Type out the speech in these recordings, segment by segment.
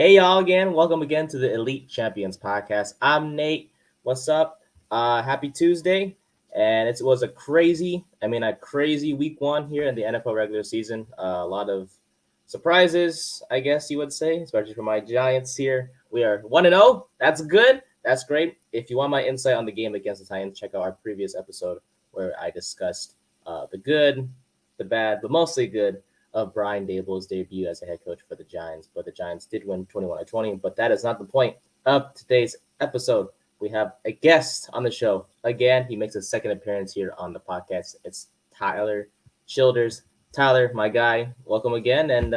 Hey y'all again. Welcome again to the Elite Champions podcast. I'm Nate. What's up? Happy Tuesday. And it was a crazy week one here in the NFL regular season. A lot of surprises, I guess you would say, especially for my Giants here. We are 1-0. That's good. That's great. If you want my insight on the game against the Titans, check out our previous episode where I discussed the good, the bad, but mostly good of Brian Dable's debut as a head coach for the Giants. But the Giants did win 21-20. But that is not the point of today's episode. We have a guest on the show. Again, he makes a second appearance here on the podcast. It's Tyler Childers. Tyler, my guy, welcome again. And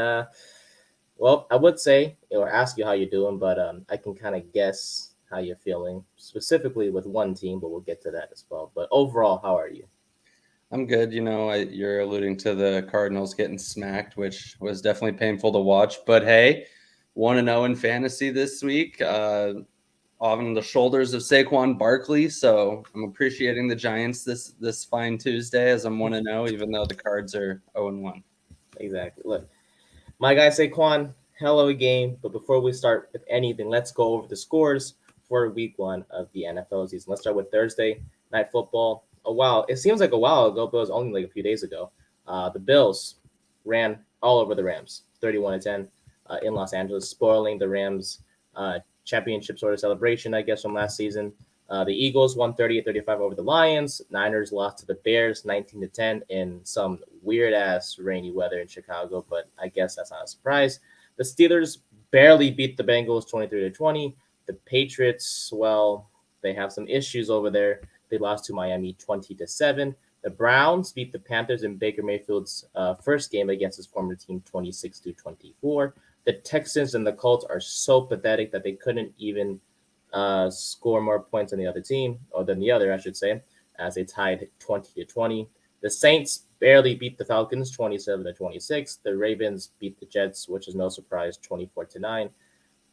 well, I would say or ask you how you're doing, but I can kind of guess how you're feeling specifically with one team, but we'll get to that as well. But overall, how are you? I'm good. You're alluding to the Cardinals getting smacked, which was definitely painful to watch. But hey, 1-0 in fantasy this week, on the shoulders of Saquon Barkley. So I'm appreciating the Giants this fine Tuesday as I'm 1-0, even though the Cards are 0-1. Exactly. Look, my guy Saquon, hell of a game. But before we start with anything, let's go over the scores for week one of the NFL season. Let's start with Thursday night football. Oh, wow. It seems like a while ago, but it was only like a few days ago. The Bills ran all over the Rams, 31-10 in Los Angeles, spoiling the Rams' championship sort of celebration, I guess, from last season. The Eagles won 38-35 over the Lions. Niners lost to the Bears 19-10 in some weird ass rainy weather in Chicago, but I guess that's not a surprise. The Steelers barely beat the Bengals 23-20. The Patriots, well, they have some issues over there. They lost to Miami 20-7. The Browns beat the Panthers in Baker Mayfield's first game against his former team 26-24. The Texans and the Colts are so pathetic that they couldn't even score more points than the other team, or than the other, I should say, as they tied 20-20. The Saints barely beat the Falcons 27-26. The Ravens beat the Jets, which is no surprise, 24-9.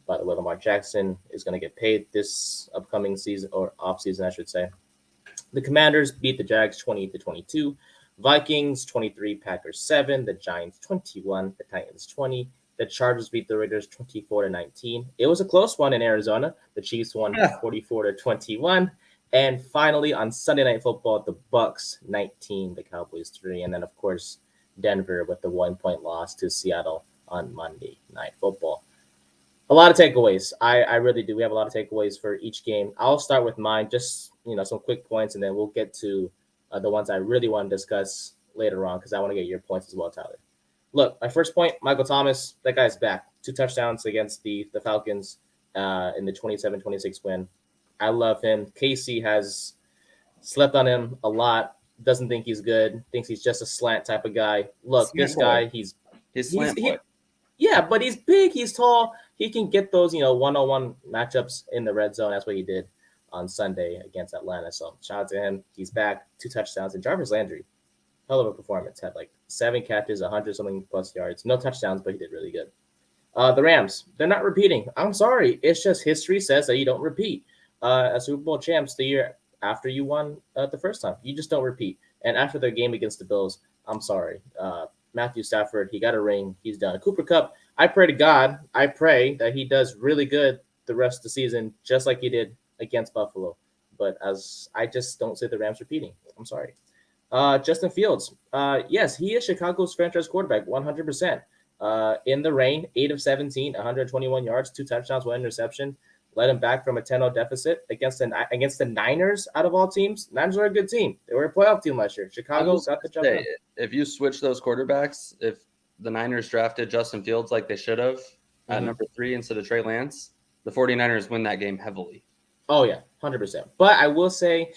By the way, Lamar Jackson is going to get paid this upcoming season, or off season, I should say. The Commanders beat the Jags 20-22. Vikings 23, Packers 7. The Giants 21. The Titans 20. The Chargers beat the Raiders 24-19. It was a close one in Arizona. The Chiefs won 44-21. And finally, on Sunday Night Football, the Bucks 19, the Cowboys 3, and then of course Denver with the 1 point loss to Seattle on Monday Night Football. A lot of takeaways. I really do. We have a lot of takeaways for each game. I'll start with mine, just some quick points, and then we'll get to the ones I really want to discuss later on because I want to get your points as well, Tyler. Look, my first point, Michael Thomas, that guy's back. 2 touchdowns against the Falcons in the 27-26 win. I love him. Casey has slept on him a lot. Doesn't think he's good. Thinks he's just a slant type of guy. Look, this guy, He's he's slant he, boy. yeah, but he's big. He's tall. He can get those one-on-one matchups in the red zone. That's what he did on Sunday against Atlanta. So shout out to him. He's back. 2 touchdowns. And Jarvis Landry, hell of a performance. Had like 7 catches, 100 something plus yards. No touchdowns, but he did really good. The Rams, they're not repeating. I'm sorry. It's just history says that you don't repeat. As Super Bowl champs the year after you won the first time, you just don't repeat. And after their game against the Bills, I'm sorry. Matthew Stafford, he got a ring. He's done. Cooper Kupp, I pray to God, I pray that he does really good the rest of the season, just like he did against Buffalo. But as I just don't see the Rams repeating. I'm sorry. Justin Fields. Yes, he is Chicago's franchise quarterback, 100%. In the rain, 8 of 17, 121 yards, 2 touchdowns, 1 interception. Led him back from a 10-0 deficit against the Niners out of all teams. Niners are a good team. They were a playoff team last year. I Chicago was got the gonna job say, done. if you switch those quarterbacks, if the Niners drafted Justin Fields like they should have at Mhm. number 3 instead of Trey Lance, the 49ers win that game heavily. Oh, yeah, 100%. But I will say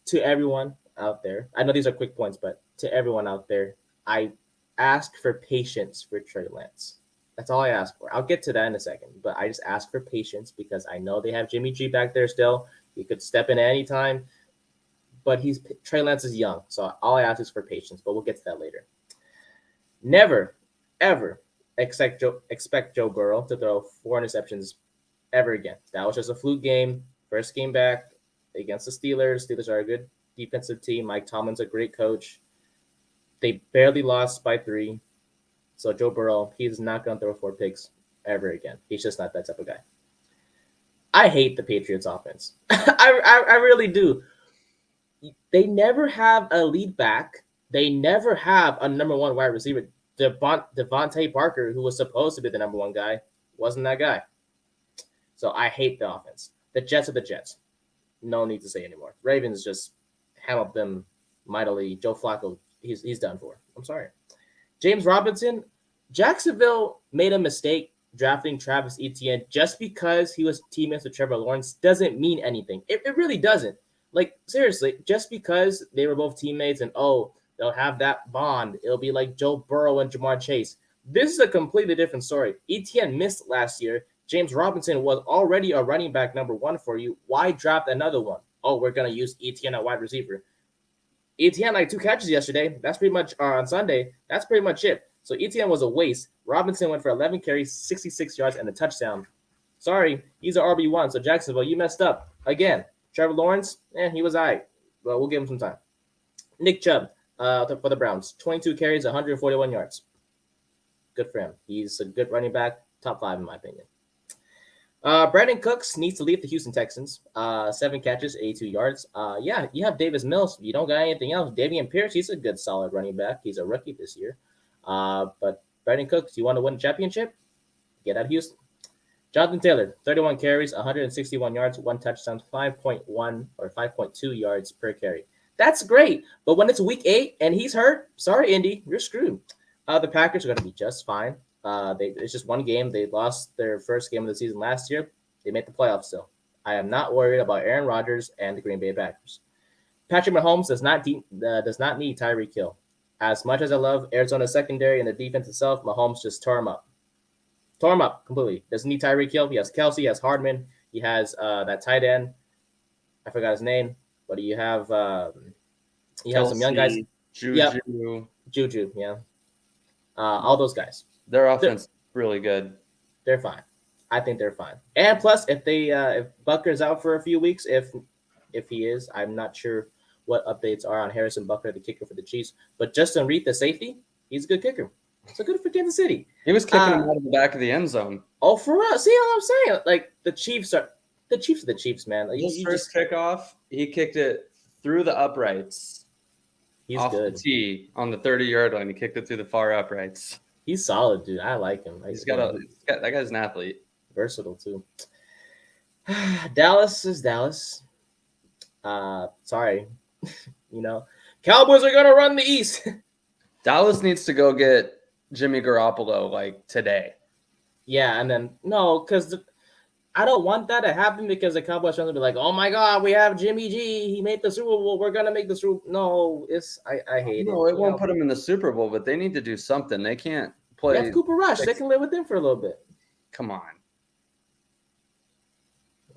to everyone out there, I know these are quick points, but to everyone out there, I ask for patience for Trey Lance. That's all I ask for. I'll get to that in a second, but I just ask for patience because I know they have Jimmy G back there still. He could step in at any time, but Trey Lance is young, so all I ask is for patience. But we'll get to that later. Never, ever expect Joe Burrow to throw 4 interceptions ever again. That was just a fluke game. First game back against the Steelers. Steelers are a good defensive team. Mike Tomlin's a great coach. They barely lost by 3. So Joe Burrow, he's not going to throw 4 picks ever again. He's just not that type of guy. I hate the Patriots offense. I really do. They never have a lead back. They never have a number one wide receiver. Devontae Parker, who was supposed to be the number one guy, wasn't that guy. So I hate the offense. The Jets are the Jets. No need to say anymore. Ravens just hammered them mightily. Joe Flacco, he's done for. I'm sorry. James Robinson, Jacksonville made a mistake drafting Travis Etienne just because he was teammates with Trevor Lawrence doesn't mean anything. It really doesn't. Like, seriously, just because they were both teammates and, they'll have that bond, it'll be like Joe Burrow and Jamar Chase. This is a completely different story. Etienne missed last year. James Robinson was already a running back number one for you. Why draft another one? Oh, we're going to use Etienne at wide receiver. Etienne like 2 catches yesterday. That's pretty much on Sunday. That's pretty much it. So Etienne was a waste. Robinson went for 11 carries, 66 yards, and a touchdown. Sorry, he's an RB1. So Jacksonville, you messed up again. Trevor Lawrence, he was all right. But we'll give him some time. Nick Chubb for the Browns, 22 carries, 141 yards. Good for him. He's a good running back, top 5 in my opinion. Brandon Cooks needs to leave the Houston Texans. 7 catches, 82 yards. You have Davis Mills. You don't got anything else. Dameon Pierce, he's a good, solid running back. He's a rookie this year. But Brandon Cooks, you want to win a championship? Get out of Houston. Jonathan Taylor, 31 carries, 161 yards, 1 touchdown, 5.1 or 5.2 yards per carry. That's great. But when it's week 8 and he's hurt, sorry, Indy, you're screwed. The Packers are going to be just fine. It's just one game. They lost their first game of the season last year. They made the playoffs still. I am not worried about Aaron Rodgers and the Green Bay Packers. Patrick Mahomes does not need Tyreek Hill. As much as I love Arizona's secondary and the defense itself, Mahomes just tore him up. Tore him up completely. Doesn't need Tyreek Hill. He has Kelsey, he has Hardman, he has that tight end. I forgot his name, but you have have some young guys. Juju. Yep. Juju, yeah. All those guys. Their offense is really good. They're fine. I think they're fine. And plus, if Butker's out for a few weeks, if he is, I'm not sure what updates are on Harrison Butker, the kicker for the Chiefs. But Justin Reed, the safety, he's a good kicker. So good for Kansas City. He was kicking him out of the back of the end zone. Oh, for us. See what I'm saying? Like, the Chiefs are the Chiefs, man. Like, His first kickoff, he kicked it through the uprights. He's off good. The tee on the 30-yard line. He kicked it through the far uprights. He's solid, dude. I like him. That guy's an athlete. Versatile, too. Dallas is Dallas. Sorry. Cowboys are going to run the East. Dallas needs to go get Jimmy Garoppolo, like, today. Yeah, and then, no, because I don't want that to happen because the Cowboys fans will be like, oh, my God, we have Jimmy G. He made the Super Bowl. We're going to make the Super Bowl. No, I hate it. No, it won't put him in the Super Bowl, but they need to do something. They can't play. They have Cooper Rush. They can live with him for a little bit. Come on.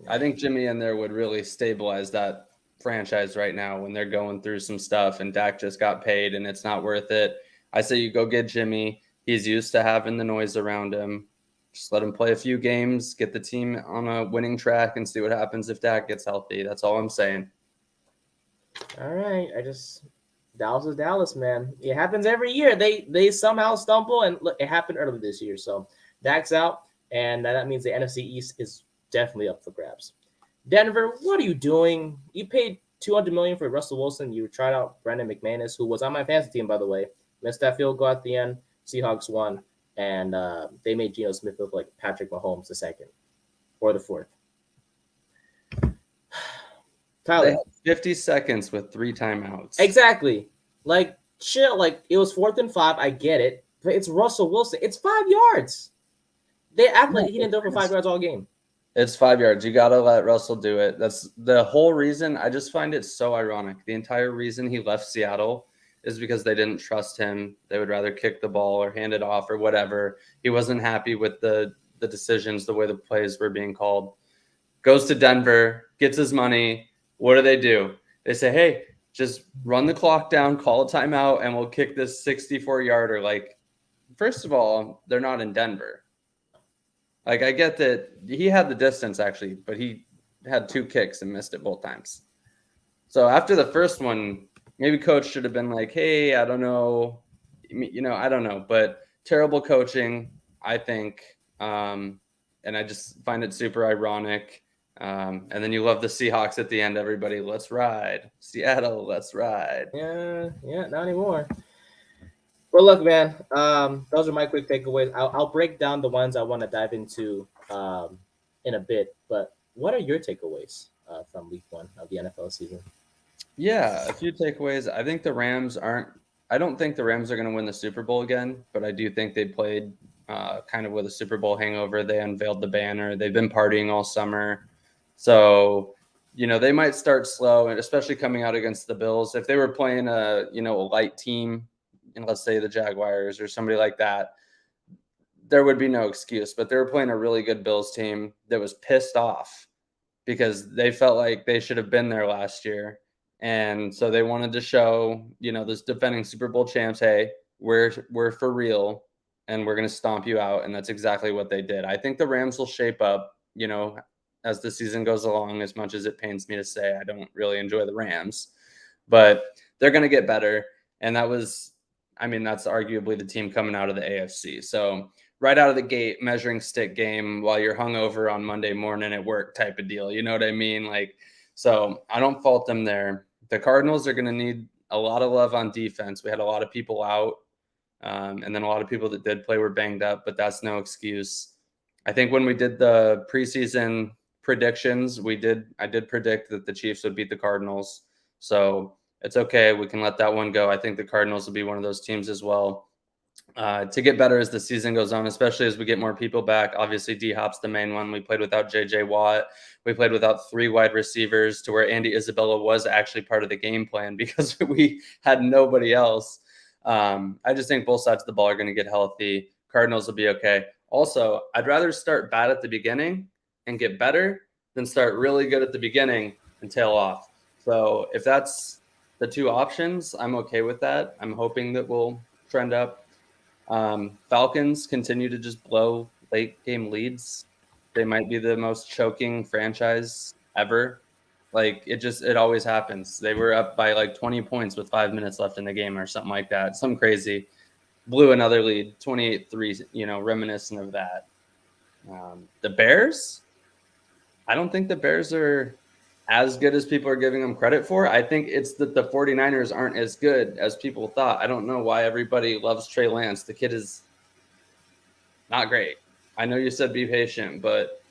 I think Jimmy in there would really stabilize that franchise right now when they're going through some stuff and Dak just got paid and it's not worth it. I say you go get Jimmy. He's used to having the noise around him. Just let him play a few games, get the team on a winning track, and see what happens if Dak gets healthy. That's all I'm saying. All right. Dallas is Dallas, man. It happens every year. They somehow stumble, and look, it happened earlier this year. So Dak's out, and that means the NFC East is definitely up for grabs. Denver, what are you doing? You paid $200 million for Russell Wilson. You tried out Brandon McManus, who was on my fantasy team, by the way. Missed that field goal at the end. Seahawks won, and they made Geno Smith look like Patrick Mahomes the second or the fourth. Tyler, they had 50 seconds with 3 timeouts. Exactly. Like, chill. Like, it was 4th and 5. I get it, but it's Russell Wilson. It's 5 yards. They act like he didn't do it for 5 yards all game. It's 5 yards. You got to let Russell do it. That's the whole reason. I just find it so ironic. The entire reason he left Seattle is because they didn't trust him. They would rather kick the ball or hand it off or whatever. He wasn't happy with the decisions, the way the plays were being called. Goes to Denver, gets his money. What do? They say, hey, just run the clock down, call a timeout, and we'll kick this 64-yarder. Like, first of all, they're not in Denver. Like, I get that he had the distance, actually, but he had 2 kicks and missed it both times. So after the first one, maybe coach should have been like, hey, I don't know. I don't know. But terrible coaching, I think. And I just find it super ironic. And then you love the Seahawks at the end. Everybody, let's ride. Seattle, let's ride. Yeah, not anymore. Well, look, man. Those are my quick takeaways. I'll break down the ones I want to dive into in a bit. But what are your takeaways from Week 1 of the NFL season? Yeah, a few takeaways. I don't think the Rams are going to win the Super Bowl again, but I do think they played kind of with a Super Bowl hangover. They unveiled the banner. They've been partying all summer. So, they might start slow, and especially coming out against the Bills. If they were playing a light team, and let's say the Jaguars or somebody like that, there would be no excuse. But they were playing a really good Bills team that was pissed off because they felt like they should have been there last year. And so they wanted to show, this defending Super Bowl champs, hey, we're for real and we're going to stomp you out. And that's exactly what they did. I think the Rams will shape up, as the season goes along, as much as it pains me to say. I don't really enjoy the Rams, but they're going to get better. And that's arguably the team coming out of the AFC. So right out of the gate, measuring stick game while you're hungover on Monday morning at work type of deal. You know what I mean? So I don't fault them there. The Cardinals are going to need a lot of love on defense. We had a lot of people out, and then a lot of people that did play were banged up, but that's no excuse. I think when we did the preseason predictions, I did predict that the Chiefs would beat the Cardinals. So it's okay. We can let that one go. I think the Cardinals will be one of those teams as well. To get better as the season goes on, especially as we get more people back. Obviously, D-Hop's the main one. We played without J.J. Watt. We played without 3 wide receivers, to where Andy Isabella was actually part of the game plan because we had nobody else. I just think both sides of the ball are going to get healthy. Cardinals will be okay. Also, I'd rather start bad at the beginning and get better than start really good at the beginning and tail off. So if that's the two options, I'm okay with that. I'm hoping that we'll trend up. Falcons continue to just blow late game leads. They might be the most choking franchise ever. It always happens. They were up by 20 points with 5 minutes left in the game or something like that. Something crazy. Blew another lead, 28-3, reminiscent of that. The Bears, I don't think the Bears are as good as people are giving them credit for. I think it's that the 49ers aren't as good as people thought. I don't know why everybody loves Trey Lance. The kid is not great. I know you said be patient, but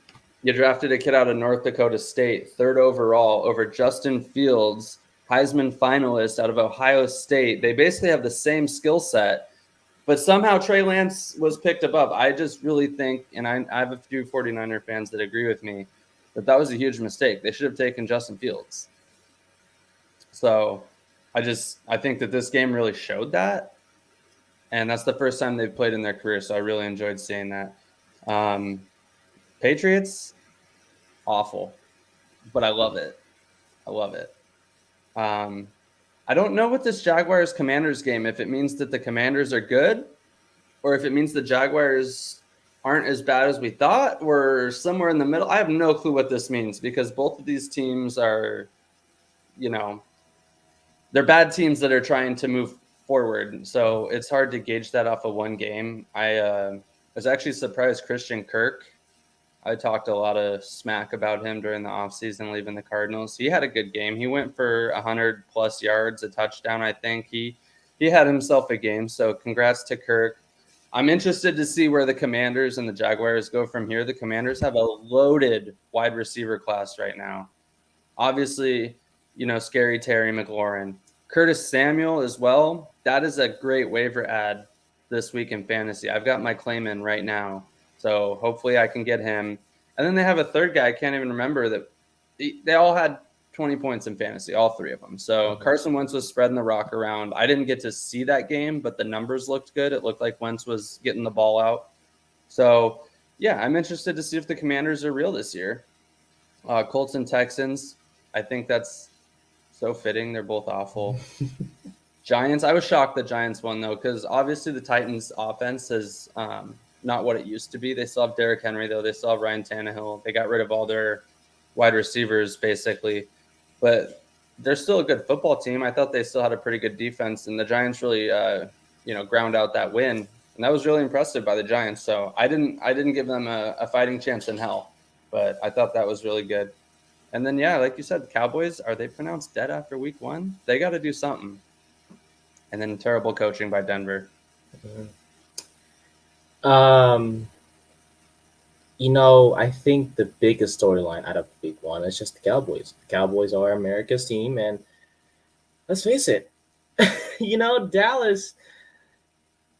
you drafted a kid out of North Dakota State, 3rd overall, over Justin Fields, Heisman finalist out of Ohio State. They basically have the same skill set, but somehow Trey Lance was picked above. I just really think, and I have a few 49er fans that agree with me, that was a huge mistake. They should have taken Justin Fields. So I think that this game really showed that. And that's the first time they've played in their career. So I really enjoyed seeing that. Patriots, awful. But I love it. I don't know what this Jaguars-Commanders game, if it means that the Commanders are good or if it means the Jaguars aren't as bad as we thought. We're somewhere in the middle. I have no clue what this means because both of these teams are, they're bad teams that are trying to move forward. So it's hard to gauge that off of one game. I was actually surprised Christian Kirk. I talked a lot of smack about him during the offseason leaving the Cardinals. He had a good game. He went for 100+ yards, a touchdown, I think. He had himself a game. So congrats to Kirk. I'm interested to see where the Commanders and the Jaguars go from here. The Commanders have a loaded wide receiver class right now. Obviously, scary Terry McLaurin. Curtis Samuel as well. That is a great waiver ad this week in fantasy. I've got my claim in right now. So hopefully I can get him. And then they have a third guy. I can't even remember that. They all had 20 points in fantasy, all 3 of them. So Carson Wentz was spreading the rock around. I didn't get to see that game, but the numbers looked good. It looked like Wentz was getting the ball out. So, yeah, I'm interested to see if the Commanders are real this year. Colts and Texans, I think that's so fitting. They're both awful. Giants, I was shocked the Giants won, though, because obviously the Titans' offense is not what it used to be. They still have Derrick Henry, though. They still have Ryan Tannehill. They got rid of all their wide receivers, basically. But they're still a good football team. I thought they still had a pretty good defense, and the Giants really, ground out that win and that was really impressive by the Giants. So I didn't give them a fighting chance in hell, but I thought that was really good. And then yeah, like you said, the Cowboys, are they pronounced dead after week 1? They got to do something. And then terrible coaching by Denver. Um, I think the biggest storyline out of week 1 is just the Cowboys. The Cowboys are America's team, and let's face it, Dallas,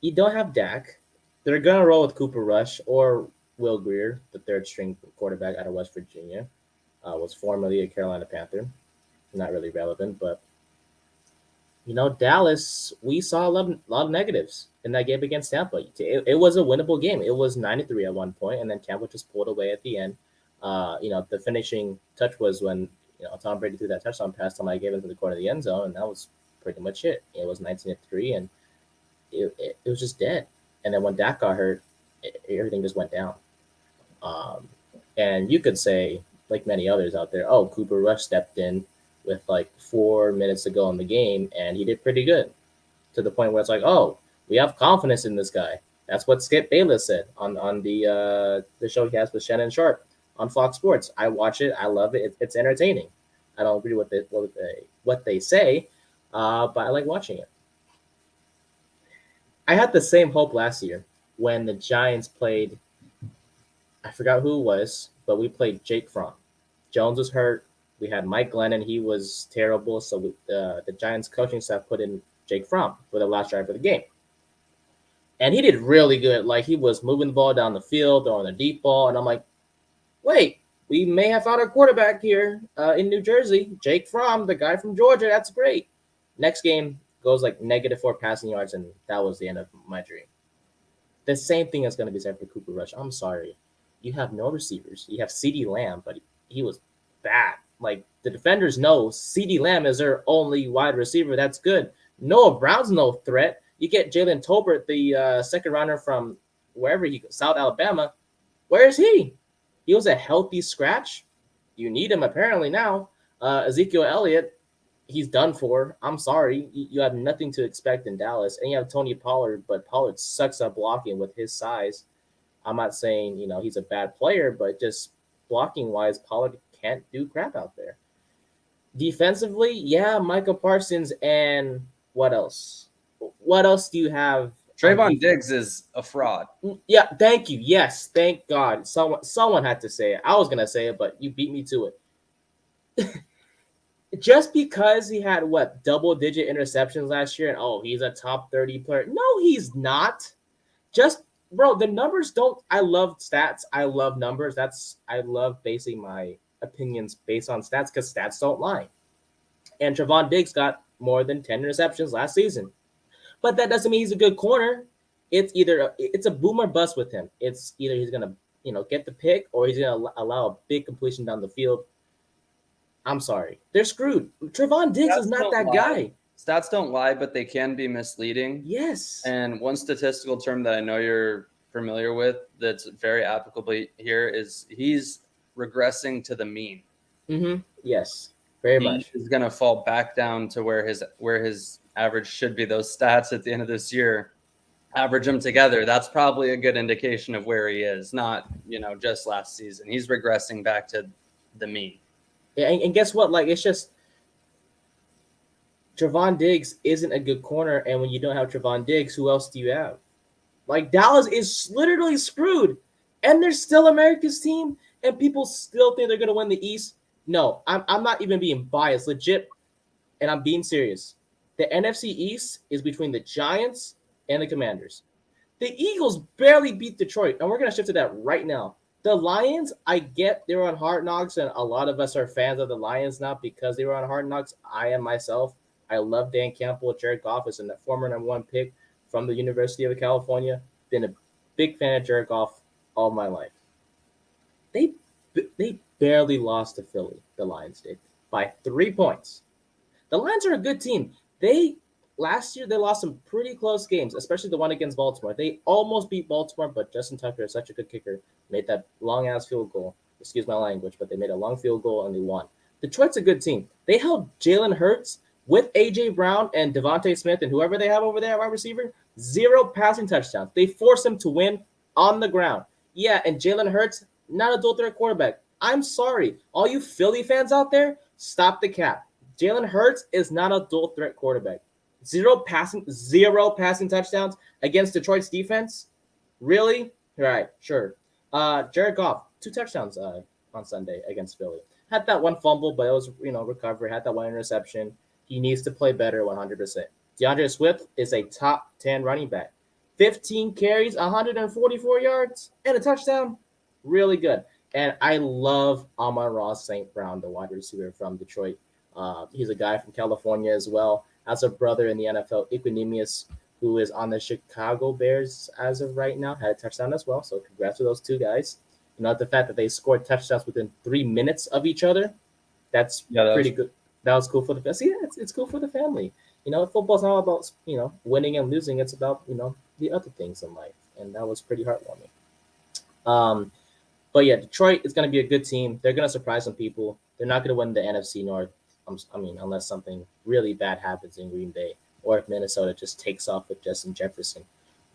you don't have Dak. They're gonna roll with Cooper Rush or Will Greer, the third string quarterback out of West Virginia. Was formerly a Carolina Panther. Not really relevant, but Dallas, we saw lot of negatives in that game against Tampa. It was a winnable game. It was 9-3 at one point, and then Tampa just pulled away at the end. The finishing touch was when Tom Brady threw that touchdown pass to Mike Evans in the corner of the end zone, and that was pretty much it. It was 19-3, and it was just dead. And then when Dak got hurt, everything just went down. And you could say, like many others out there, oh, Cooper Rush stepped in with like 4 minutes to go in the game, and he did pretty good, to the point where it's like, oh, we have confidence in this guy. That's what Skip Bayless said on the show he has with Shannon Sharp on Fox Sports. I watch it, I love it. It's entertaining. I don't agree with what they say, but I like watching it. I had the same hope last year when the Giants played. I forgot who it was, but we played Jake Fromm. Jones was hurt. We had Mike Glennon. He was terrible. So the Giants coaching staff put in Jake Fromm for the last drive of the game. And he did really good. Like, he was moving the ball down the field, throwing the deep ball. And I'm like, wait, we may have found our quarterback here in New Jersey. Jake Fromm, the guy from Georgia. That's great. Next game goes like -4 passing yards, and that was the end of my dream. The same thing is going to be said for Cooper Rush. I'm sorry. You have no receivers. You have CeeDee Lamb, but he was bad. Like, the defenders know CeeDee Lamb is their only wide receiver that's good. Noah Brown's no threat. You get Jalen Tolbert, the second rounder from wherever he goes, South Alabama. Where is he? He was a healthy scratch. You need him apparently now. Ezekiel Elliott, he's done for. I'm sorry. You have nothing to expect in Dallas. And you have Tony Pollard, but Pollard sucks at blocking with his size. I'm not saying, he's a bad player, but just blocking-wise, Pollard can't do crap out there. Defensively, yeah, Micah Parsons, and what else? What else do you have? Trayvon Diggs is a fraud. Yeah, thank you. Yes, thank God. Someone had to say it. I was going to say it, but you beat me to it. Just because he had, double-digit interceptions last year, and, he's a top 30 player. No, he's not. Bro, the numbers don't. I love stats. I love numbers. I love basing my opinions based on stats because stats don't lie. And Trevon Diggs got more than 10 interceptions last season, but that doesn't mean he's a good corner. It's a boom or bust with him. It's either he's gonna get the pick or he's gonna allow a big completion down the field. I'm sorry, they're screwed. Trevon Diggs is not that guy. Stats don't lie, but they can be misleading. Yes. And one statistical term that I know you're familiar with that's very applicable here is he's regressing to the mean. Mm-hmm. Yes, very much. He's going to fall back down to where his average should be. Those stats at the end of this year, average them together. That's probably a good indication of where he is, not, just last season. He's regressing back to the mean. Yeah, and guess what? Like, it's just Trevon Diggs isn't a good corner, and when you don't have Trevon Diggs, who else do you have? Like, Dallas is literally screwed, and they're still America's team, and people still think they're going to win the East. No, I'm not even being biased, legit, and I'm being serious. The NFC East is between the Giants and the Commanders. The Eagles barely beat Detroit, and we're going to shift to that right now. The Lions, I get they were on Hard Knocks, and a lot of us are fans of the Lions now because they were on Hard Knocks. I am myself. I love Dan Campbell. Jared Goff is a former number 1 pick from the University of California. Been a big fan of Jared Goff all my life. They barely lost to Philly, the Lions did, by 3 points. The Lions are a good team. Last year they lost some pretty close games, especially the one against Baltimore. They almost beat Baltimore, but Justin Tucker is such a good kicker. Made that long-ass field goal. Excuse my language, but they made a long field goal and they won. Detroit's a good team. They held Jalen Hurts with A.J. Brown and Devontae Smith and whoever they have over there at wide receiver. 0 passing touchdowns. They forced him to win on the ground. Yeah, and Jalen Hurts, not a dual threat quarterback. I'm sorry. All you Philly fans out there, stop the cap. Jalen Hurts is not a dual threat quarterback. 0 passing touchdowns against Detroit's defense. Really? Right, sure. Jared Goff, 2 touchdowns on Sunday against Philly. Had that one fumble, but it was recovery. Had that one interception. He needs to play better 100%. DeAndre Swift is a top 10 running back. 15 carries, 144 yards, and a touchdown. Really good. And I love Amon-Ra St. Brown, the wide receiver from Detroit. He's a guy from California as well. Has a brother in the NFL, Equanimous, who is on the Chicago Bears as of right now. Had a touchdown as well. So congrats to those two guys. The fact that they scored touchdowns within 3 minutes of each other, that's pretty good. That was cool for the family. See, it's cool for the family. Football's not about winning and losing. It's about the other things in life, and that was pretty heartwarming. But yeah, Detroit is going to be a good team. They're going to surprise some people. They're not going to win the NFC North. Unless something really bad happens in Green Bay, or if Minnesota just takes off with Justin Jefferson.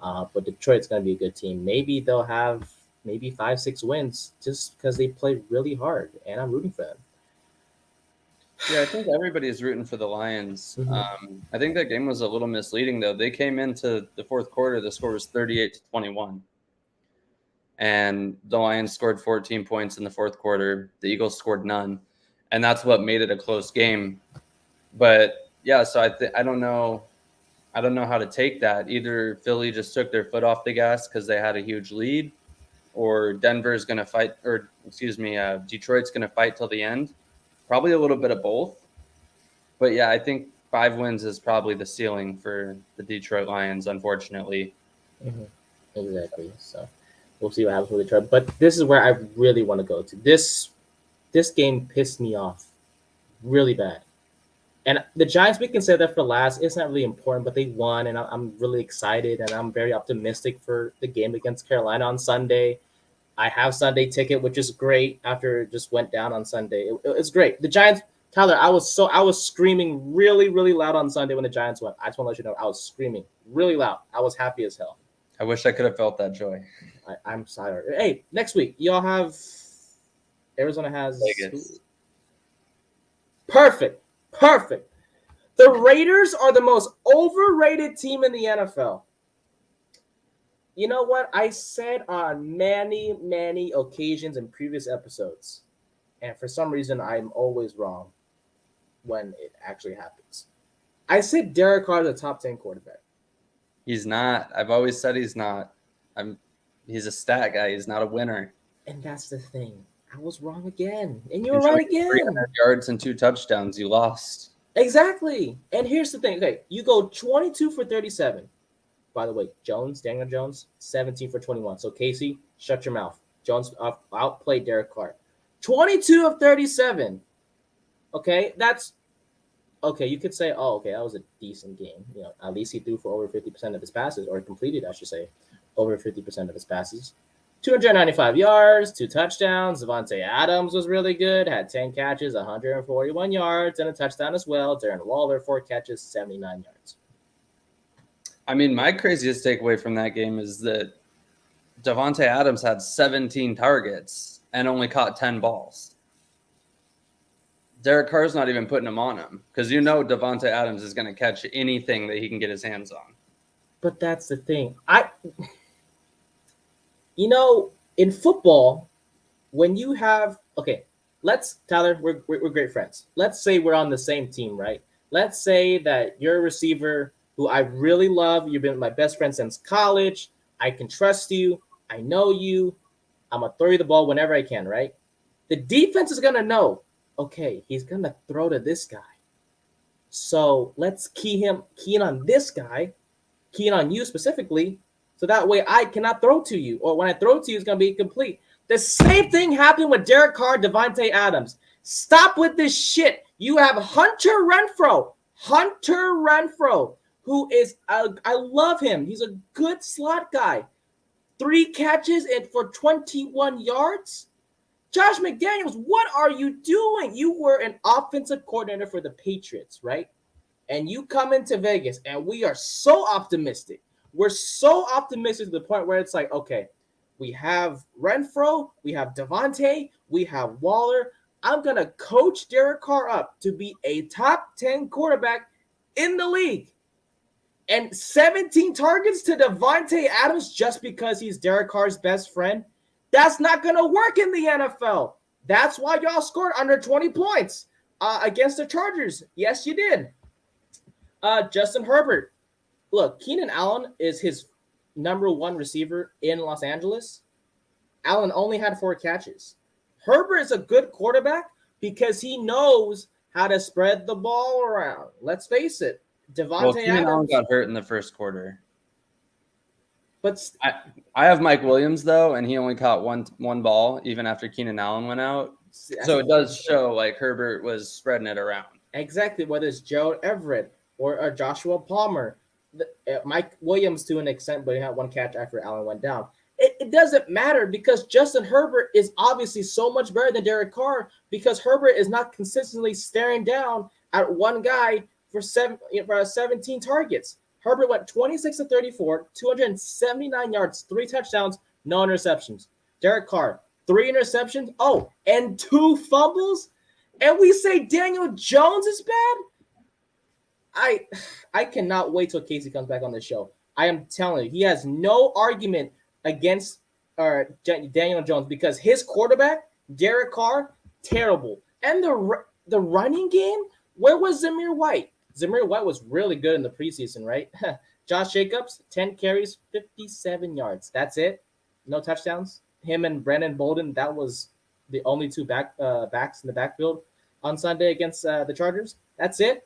But Detroit's going to be a good team. Maybe they'll have 5-6 wins just because they played really hard, and I'm rooting for them. Yeah, I think everybody's rooting for the Lions. Mm-hmm. I think that game was a little misleading, though. They came into the fourth quarter, the score was 38-21. And the Lions scored 14 points in the fourth quarter. The Eagles scored none. And that's what made it a close game. But, yeah, so I don't know. I don't know how to take that. Either Philly just took their foot off the gas because they had a huge lead, or Denver's going to fight – or, Detroit's going to fight till the end. Probably a little bit of both. But, yeah, I think 5 wins is probably the ceiling for the Detroit Lions, unfortunately. Mm-hmm. Exactly. So we'll see what happens with Detroit. But this is where I really want to go to. This game pissed me off really bad. And the Giants, we can say that for last. It's not really important, but they won, and I'm really excited, and I'm very optimistic for the game against Carolina on Sunday. I have Sunday ticket, which is great after it just went down on Sunday. It's great. The Giants, Tyler, I was screaming really, really loud on Sunday when the Giants won. I just want to let you know I was screaming really loud. I was happy as hell. I wish I could have felt that joy. I'm sorry. Hey, next week, y'all have Arizona has Vegas. Perfect. The Raiders are the most overrated team in the NFL. You know what? I said on many, many occasions in previous episodes, and for some reason, I'm always wrong when it actually happens. I said Derek Carr is a top 10 quarterback. He's not. I've always said he's not. He's a stat guy. He's not a winner. And that's the thing. I was wrong again. And you were right again. 300 yards and 2 touchdowns. You lost. Exactly. And here's the thing. Okay, you go 22 for 37. By the way, Daniel Jones, 17 for 21. So, Casey, shut your mouth. Jones outplayed Derek Carr. 22 of 37. Okay, that's okay. You could say, that was a decent game. At least he threw for over 50% of his passes, or completed, I should say, over 50% of his passes. 295 yards, 2 touchdowns. Davante Adams was really good, had 10 catches, 141 yards, and a touchdown as well. Darren Waller, 4 catches, 79 yards. My craziest takeaway from that game is that Davante Adams had 17 targets and only caught 10 balls. Derek Carr's not even putting him on him because Davante Adams is going to catch anything that he can get his hands on. But that's the thing. In football, when you have Tyler, we're great friends. Let's say we're on the same team, right? Let's say that you're a receiver who I really love. You've been my best friend since college. I can trust you. I know you. I'm going to throw you the ball whenever I can, right? The defense is going to know, okay, he's going to throw to this guy. So let's key in on this guy, key in on you specifically, so that way I cannot throw to you. Or when I throw to you, it's going to be complete. The same thing happened with Derek Carr, Davante Adams. Stop with this shit. You have Hunter Renfrow, who is, I love him. He's a good slot guy. 3 catches and for 21 yards. Josh McDaniels, what are you doing? You were an offensive coordinator for the Patriots, right? And you come into Vegas, and we are so optimistic. we're so optimistic to the point where it's like, okay, we have Renfro, we have Devontae, we have Waller. I'm going to coach Derek Carr up to be a top 10 quarterback in the league. And 17 targets to Devontae Adams just because he's Derek Carr's best friend. That's not going to work in the NFL. That's why y'all scored under 20 points against the Chargers. Yes, you did. Justin Herbert. Look, Keenan Allen is his number one receiver in Los Angeles. Allen only had 4 catches. Herbert is a good quarterback because he knows how to spread the ball around. Let's face it. Devontae Keenan Allen Adams got hurt in the first quarter. But I have Mike Williams, though, and he only caught one ball even after Keenan Allen went out. So it does show like Herbert was spreading it around. Exactly, whether it's Gerald Everett or Joshua Palmer. Mike Williams to an extent, but he had 1 catch after Allen went down. It doesn't matter because Justin Herbert is obviously so much better than Derek Carr because Herbert is not consistently staring down at one guy for 17 targets. Herbert went 26 to 34, 279 yards, 3 touchdowns, no interceptions. Derek Carr, 3 interceptions, and 2 fumbles. And we say Daniel Jones is bad? I cannot wait till Casey comes back on the show. I am telling you, he has no argument against Daniel Jones because his quarterback, Derek Carr, terrible. And the running game, where was Zamir White? Zamir White was really good in the preseason, right? Josh Jacobs, 10 carries, 57 yards. That's it. No touchdowns. Him and Brandon Bolden, that was the only 2 backs in the backfield on Sunday against the Chargers. That's it.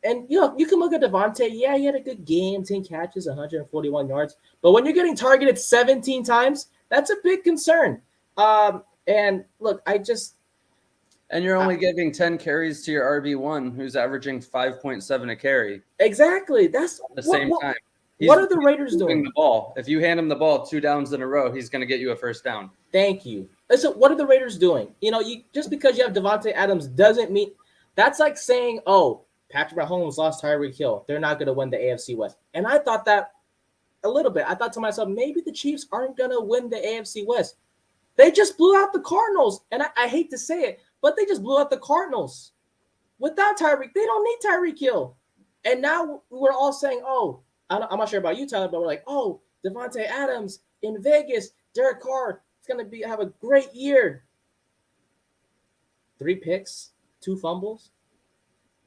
And, you can look at Devontae. Yeah, he had a good game, 10 catches, 141 yards. But when you're getting targeted 17 times, that's a big concern. And, look, And you're only giving 10 carries to your RB1, who's averaging 5.7 a carry. Exactly. That's at the same time. What are the Raiders doing? The ball. If you hand him the ball 2 downs in a row, he's going to get you a first down. Thank you. So what are the Raiders doing? Just because you have Devontae Adams doesn't mean – that's like saying, Patrick Mahomes lost Tyreek Hill. They're not going to win the AFC West. And I thought that a little bit. I thought to myself, maybe the Chiefs aren't going to win the AFC West. They just blew out the Cardinals. And I hate to say it, but they just blew out the Cardinals. Without Tyreek, they don't need Tyreek Hill. And now we're all saying, I'm not sure about you, Tyler, but we're like, Devontae Adams in Vegas, Derek Carr, it's going to have a great year. 3 picks, 2 fumbles,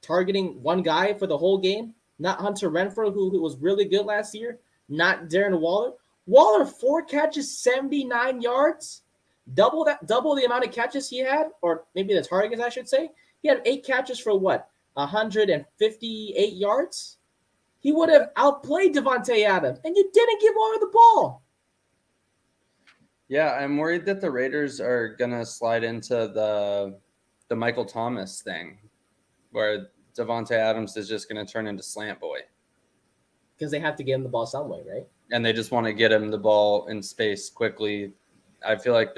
targeting one guy for the whole game, not Hunter Renfrow, who was really good last year, not Darren Waller. Waller, 4 catches, 79 yards, double the amount of catches he had, or maybe the targets, I should say. He had 8 catches for 158 yards. He would have outplayed Devontae Adams, and you didn't give Waller the ball. Yeah, I'm worried that the Raiders are gonna slide into the Michael Thomas thing, where Devontae Adams is just gonna turn into slant boy. Because they have to get him the ball some way, right? And they just want to get him the ball in space quickly. I feel like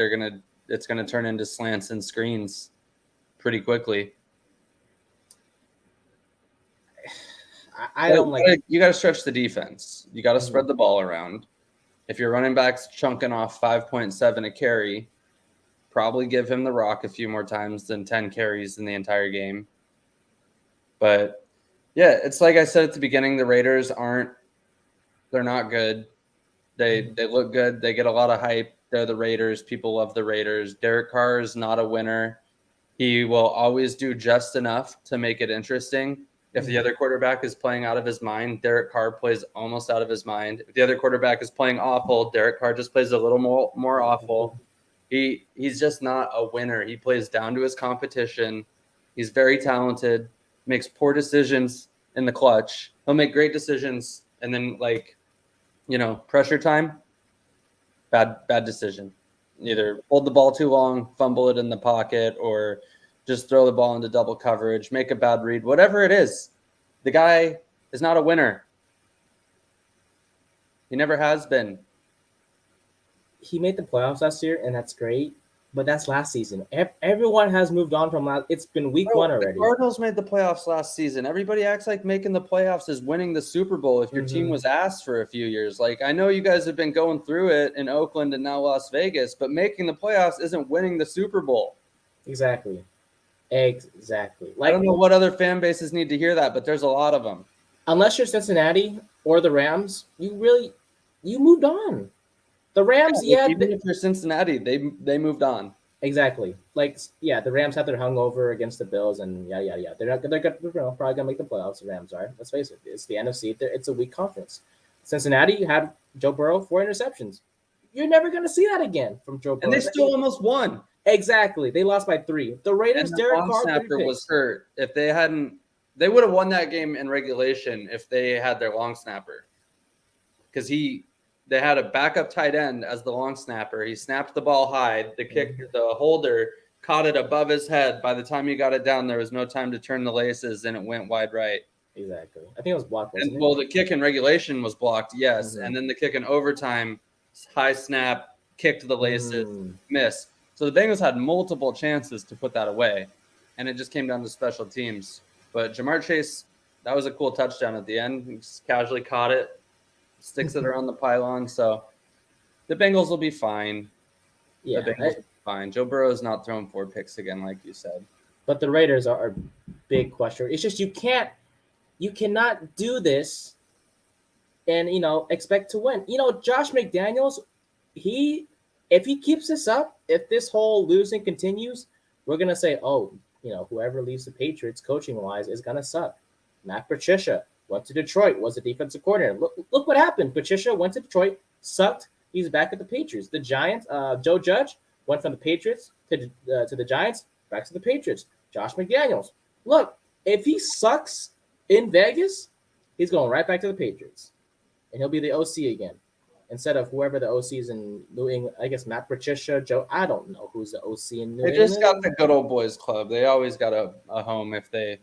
it's gonna turn into slants and screens pretty quickly. I don't like. You got to stretch the defense. You got to spread the ball around. If your running back's chunking off 5.7 a carry, probably give him the rock a few more times than 10 carries in the entire game. But yeah, it's like I said at the beginning, the Raiders they're not good. They look good. They get a lot of hype. They're the Raiders. People love the Raiders. Derek Carr is not a winner. He will always do just enough to make it interesting. If the other quarterback is playing out of his mind, Derek Carr plays almost out of his mind. If the other quarterback is playing awful, Derek Carr just plays a little more awful. He's just not a winner. He plays down to his competition. He's very talented, makes poor decisions in the clutch. He'll make great decisions, and then pressure time, bad decision. Either hold the ball too long, fumble it in the pocket, or just throw the ball into double coverage, make a bad read, whatever it is. The guy is not a winner. He never has been. He made the playoffs last year, and that's great. But that's last season. Everyone has moved on from last. It's been week Bro, one the already. Cardinals made the playoffs last season. Everybody acts like making the playoffs is winning the Super Bowl if your team Mhm. was asked for a few years. Like, I know you guys have been going through it in Oakland and now Las Vegas, but making the playoffs isn't winning the Super Bowl. Exactly. I Like, don't know what other fan bases need to hear that, but there's a lot of them. unless you're Cincinnati or the Rams, you moved on. The Rams, Yeah, yeah, even if you're Cincinnati, they moved on. exactly. Like, yeah, the Rams had their hungover against the Bills, and yeah. They're probably gonna make the playoffs. The Rams are. Let's face it. It's the NFC. It's a weak conference. Cincinnati had Joe Burrow 4 interceptions. You're never gonna see that again from Joe And Burrow. they still almost won. Exactly. They lost by 3. The And Raiders, the Derek long Carr, 3 snapper was picks. hurt. If they hadn't, they would have won that game in regulation if they had their long snapper. Because they had a backup tight end as the long snapper. He snapped the ball high. The holder caught it above his head. By the time he got it down, there was no time to turn the laces, and it went wide right. Exactly. I think it was blocked, wasn't And it? well, the kick in regulation was blocked, yes, Mhm. and then the kick in overtime, high snap, kicked the laces, miss. So the Bengals had multiple chances to put that away, and it just came down to special teams. But Jamar Chase, that was a cool touchdown at the end. He just casually caught it, sticks it around the pylon. So the Bengals will be fine. Yeah. The Bengals will be fine. Joe Burrow is not throwing 4 picks again, like you said. But the Raiders are a big question. It's just you cannot do this and expect to win. Josh McDaniels, he if he keeps this up, if this whole losing continues, we're gonna say, oh, whoever leaves the Patriots coaching wise is gonna suck. Matt Patricia went to Detroit, was a defensive coordinator. Look what happened. Patricia went to Detroit, sucked. He's back at the Patriots. The Giants, Joe Judge went from the Patriots to the Giants, back to the Patriots. Josh McDaniels, look, if he sucks in Vegas, he's going right back to the Patriots, and he'll be the OC again instead of whoever the OC is in New England. I guess Matt Patricia, Joe. I don't know who's the OC in New They England. just got the good old boys club. They always got a home if they.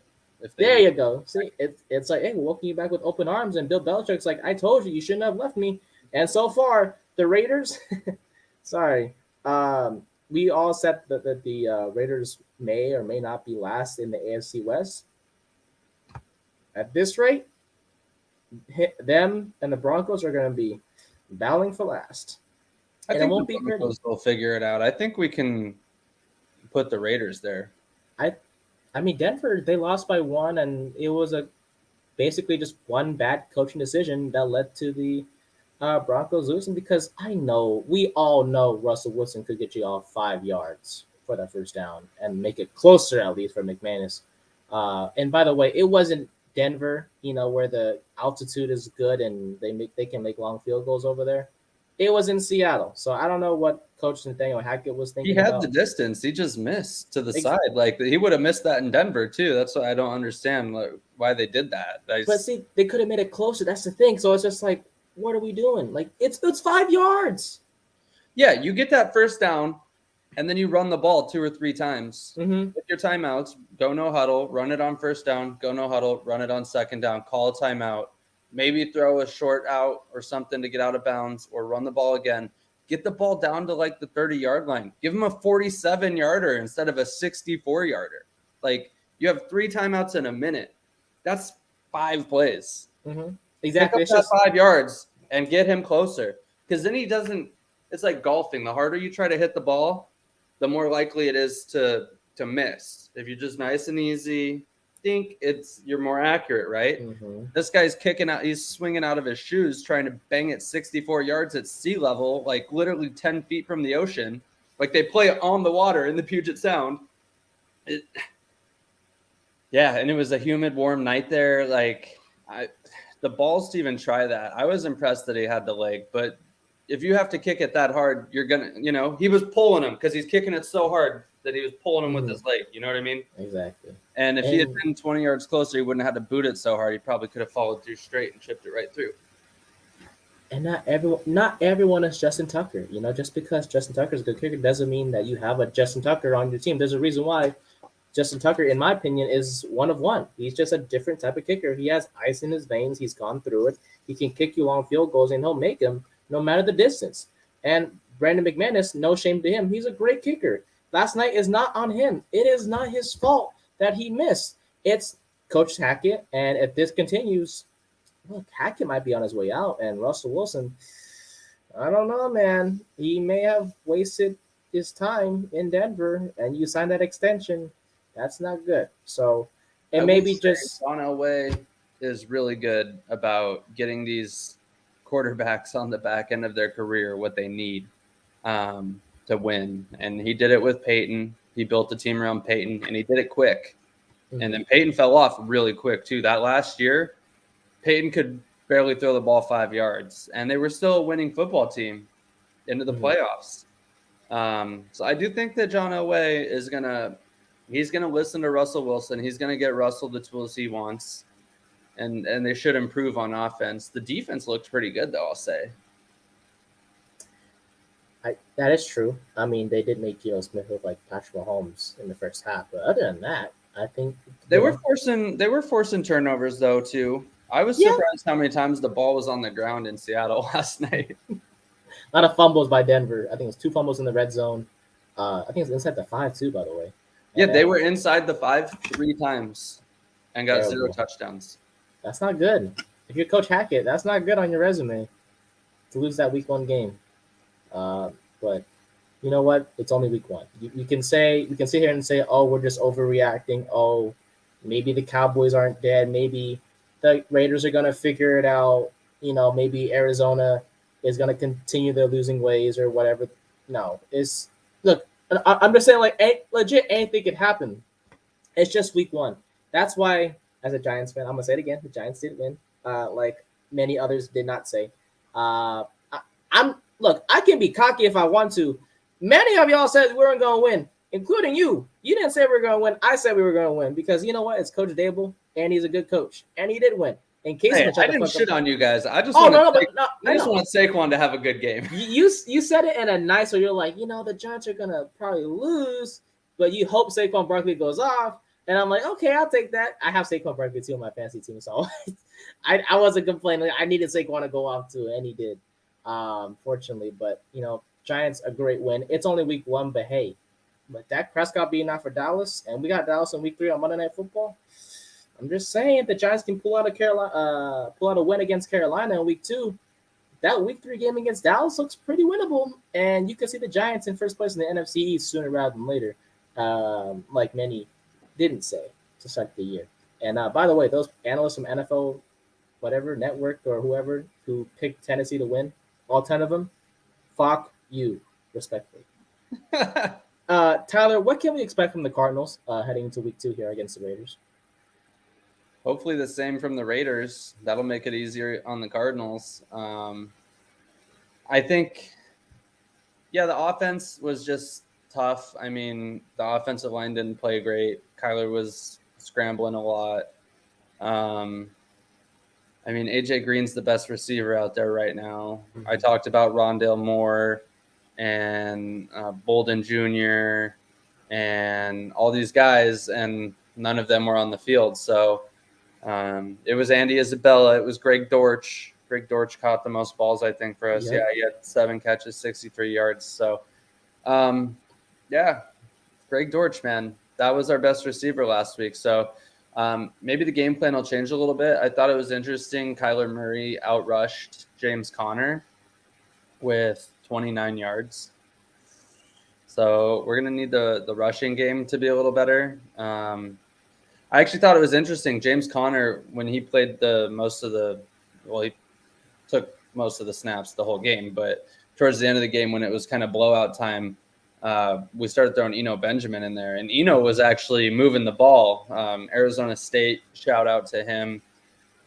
There you go. See, it's like, hey, we're welcoming you back with open arms. And Bill Belichick's like, I told you, you shouldn't have left me. And so far, the Raiders, sorry, we all said that the Raiders may or may not be last in the AFC West. At this rate, them and the Broncos are going to be battling for last. I And think it won't the be pretty. Broncos will figure it out. I think we can put the Raiders there. I mean, Denver, they lost by 1, and it was basically just one bad coaching decision that led to the Broncos losing, because we all know Russell Wilson could get you off 5 yards for that first down and make it closer at least for McManus. And by the way, it wasn't Denver, where the altitude is good and they can make long field goals over there. It was in Seattle, so I don't know what Coach Nathaniel Hackett was thinking. He had about. the distance. He just missed to the side. Like, he would have missed that in Denver too. That's why I don't understand why they did that. But see, they could have made it closer. That's the thing. So it's just like, what are we doing? Like, it's 5 yards. Yeah, you get that first down, and then you run the ball 2 or 3 times. Mm-hmm. With your timeouts, go no huddle, run it on first down, go no huddle, run it on second down, call a timeout, maybe throw a short out or something to get out of bounds, or run the ball again. Get the ball down to like the 30-yard line. Give them a 47-yarder instead of a 64-yarder. Like, you have 3 timeouts in a minute. That's 5 plays. Mm-hmm. Exactly. Pick up that 5 yards and get him closer. Because then he doesn't – it's like golfing. The harder you try to hit the ball, the more likely it is to miss. If you're just nice and easy, you're more accurate, right? Mm-hmm. This guy's kicking out, he's swinging out of his shoes, trying to bang it 64 yards at sea level, like literally 10 feet from the ocean. Like, they play it on the water in the Puget Sound. Yeah, and it was a humid, warm night there. Like, the balls to even try that. I was impressed that he had the leg, but if you have to kick it that hard, you're going to, he was pulling him because he's kicking it so hard that he was pulling him with his leg. You know what I mean? Exactly. And if he had been 20 yards closer, he wouldn't have had to boot it so hard. He probably could have followed through straight and chipped it right through. And not everyone is Justin Tucker. Just because Justin Tucker is a good kicker doesn't mean that you have a Justin Tucker on your team. There's a reason why Justin Tucker, in my opinion, is one of one. He's just a different type of kicker. He has ice in his veins. He's gone through it. He can kick you long field goals, and he'll make them no matter the distance. And Brandon McManus, no shame to him, he's a great kicker. Last night is not on him. It is not his fault that he missed. It's Coach Hackett, and if this continues, look, Hackett might be on his way out, and Russell Wilson, I don't know, man. He may have wasted his time in Denver, and you signed that extension. That's not good. So it may be just John Elway is really good about getting these quarterbacks on the back end of their career what they need to win, and he did it with Peyton. He built the team around Peyton, and he did it quick. And then Peyton fell off really quick too. That last year, Peyton could barely throw the ball 5 yards, and they were still a winning football team into the playoffs. So I do think that John Elway is he's gonna listen to Russell Wilson. He's gonna get Russell the tools he wants, and they should improve on offense. The defense looked pretty good, though, I'll say. that is true. I mean, they did make Geno Smith look like Patrick Mahomes in the first half, but other than that, I think They were forcing turnovers though too. I was surprised how many times the ball was on the ground in Seattle last night. a lot of fumbles by Denver. I think it was 2 fumbles in the red zone. I think it's inside the 5 too, by the way. Yeah, they were inside the 5 3 times and got 0 touchdowns. That's not good. If you're Coach Hackett, that's not good on your resume to lose that week 1 game. But you know what? It's only week 1. You can sit here and say, "Oh, we're just overreacting. Oh, maybe the Cowboys aren't dead. Maybe the Raiders are gonna figure it out. You know, maybe Arizona is gonna continue their losing ways or whatever." No, I'm just saying, like, legit, anything could happen. It's just week 1. That's why, as a Giants fan, I'm gonna say it again: the Giants didn't win, like many others did not say. I can be cocky if I want to. Many of y'all said we weren't going to win, including you. You didn't say we were going to win. I said we were going to win because you know what? It's Coach Dable, and he's a good coach, and he did win. In case I didn't shit on you guys. I just want Saquon to have a good game. You said it in a nice way. You're like, the Giants are going to probably lose, but you hope Saquon Barkley goes off. And I'm like, okay, I'll take that. I have Saquon Barkley too on my fantasy team, so I wasn't complaining. I needed Saquon to go off too, and he did. Fortunately, but Giants a great win. It's only week 1, but hey, Dak Prescott being out for Dallas, and we got Dallas in week 3 on Monday Night Football. I'm just saying, if the Giants can pull out a win against Carolina in week 2, that week 3 game against Dallas looks pretty winnable, and you can see the Giants in first place in the NFC East sooner rather than later, like many didn't say to start the year. And by the way, those analysts from NFL, whatever network or whoever who picked Tennessee to win, all 10 of them, fuck you, respectfully. Tyler, what can we expect from the Cardinals heading into week 2 here against the Raiders? Hopefully the same from the Raiders. That'll make it easier on the Cardinals. I think, the offense was just tough. I mean, the offensive line didn't play great. Kyler was scrambling a lot. I mean, AJ Green's the best receiver out there right now. Mm-hmm. I talked about Rondale Moore and Bolden Jr. and all these guys, and none of them were on the field. So it was Andy Isabella. It was Greg Dortch. Greg Dortch caught the most balls, I think, for us. Yeah, he had 7 catches, 63 yards. So, Greg Dortch, man, that was our best receiver last week. So maybe the game plan will change a little bit. I thought it was interesting. Kyler Murray outrushed James Conner with 29 yards. So we're going to need the rushing game to be a little better. I actually thought it was interesting. James Conner, when he played he took most of the snaps the whole game, but towards the end of the game when it was kind of blowout time, we started throwing Eno Benjamin in there, and Eno was actually moving the ball. Arizona State, shout out to him.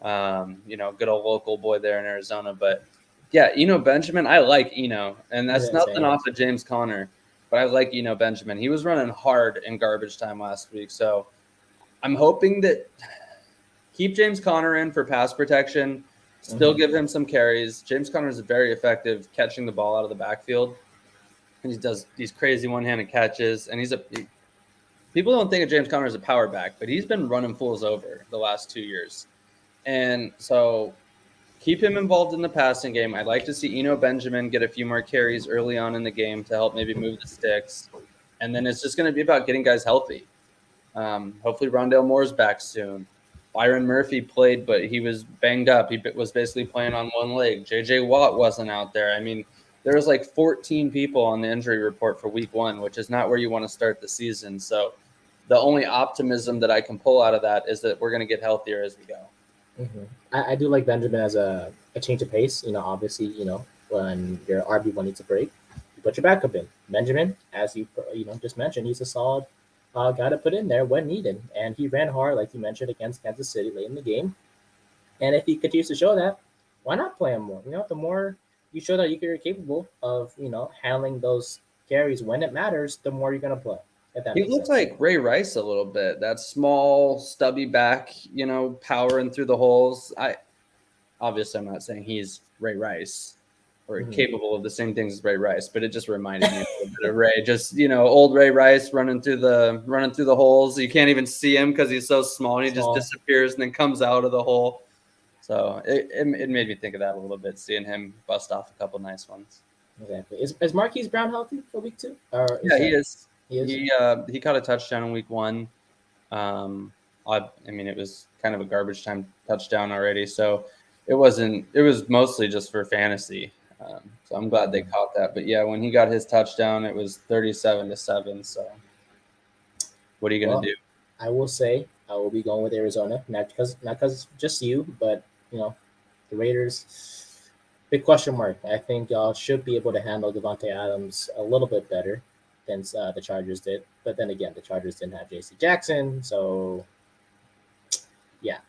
Good old local boy there in Arizona. But yeah, Eno Benjamin, I like Eno, and that's nothing off of James Conner, but I like Eno Benjamin. He was running hard in garbage time last week, so I'm hoping that keep James Conner in for pass protection, still give him some carries. James Conner is very effective catching the ball out of the backfield. And he does these crazy one-handed catches, and people don't think of James Conner as a power back, but he's been running fools over the last 2 years. And so keep him involved in the passing game. I'd like to see Eno Benjamin get a few more carries early on in the game to help maybe move the sticks. And then it's just going to be about getting guys healthy. Hopefully Rondale Moore's back soon. Byron Murphy played, but he was banged up. He was basically playing on one leg. J.J. Watt wasn't out there. I mean, there was like 14 people on the injury report for week 1, which is not where you want to start the season. So the only optimism that I can pull out of that is that we're going to get healthier as we go. Mm-hmm. I do like Benjamin as a change of pace. Obviously, when your RB1 needs a break, you put your backup in. Benjamin, as you just mentioned, he's a solid guy to put in there when needed. And he ran hard, like you mentioned, against Kansas City late in the game. And if he continues to show that, why not play him more? The more you show that you're capable of, handling those carries when it matters, the more you're going to play. He looks like Ray Rice a little bit. That small, stubby back, powering through the holes. I'm not saying he's Ray Rice or capable of the same things as Ray Rice, but it just reminded me a little bit of Ray. Just old Ray Rice running through the holes. You can't even see him because he's so small, and he just disappears and then comes out of the hole. So it made me think of that a little bit, seeing him bust off a couple nice ones. Exactly. Is Marquise Brown healthy for week 2? He is. He caught a touchdown in week 1. It was kind of a garbage time touchdown already, so it was mostly just for fantasy. So I'm glad they caught that. But yeah, when he got his touchdown, it was 37-7. So what are you gonna do? I will say I will be going with Arizona, not because just you, but the Raiders. Big question mark. I think y'all should be able to handle Devontae Adams a little bit better than the Chargers did. But then again, the Chargers didn't have J.C. Jackson, so yeah.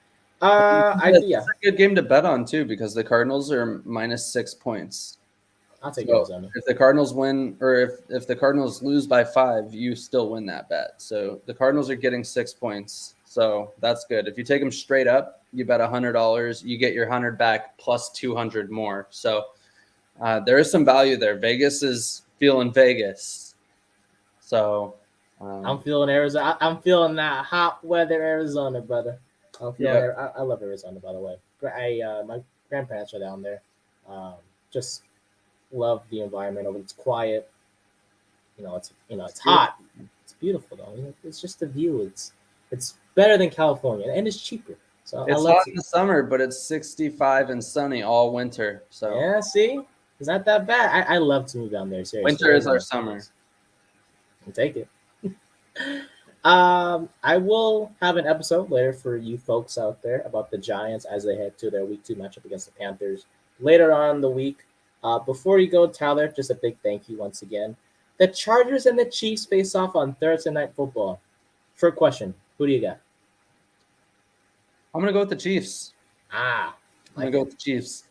It's a good game to bet on too, because the Cardinals are -6 points. I'll take Arizona. If the Cardinals win, or if the Cardinals lose by 5, you still win that bet. So the Cardinals are getting 6 points, so that's good. If you take them straight up, you bet $100, you get your 100 back plus 200 more. So there is some value there. Vegas is feeling Vegas. So I'm feeling Arizona. I'm feeling that hot weather Arizona, brother. I love Arizona, by the way. My grandparents are down there. Just love the environment over. It's quiet. It's hot. It's beautiful though. It's just the view. It's better than California, and it's cheaper. So it's hot in the summer, but it's 65 and sunny all winter. So yeah, see, it's not that bad. I love to move down there. Seriously, winter is our summer. I'll take it. I will have an episode later for you folks out there about the Giants as they head to their week 2 matchup against the Panthers later on in the week. Before you go, Tyler, just a big thank you once again. The Chargers and the Chiefs face off on Thursday Night Football. For a question, who do you got? I'm gonna go with the Chiefs. I'm gonna go with the Chiefs.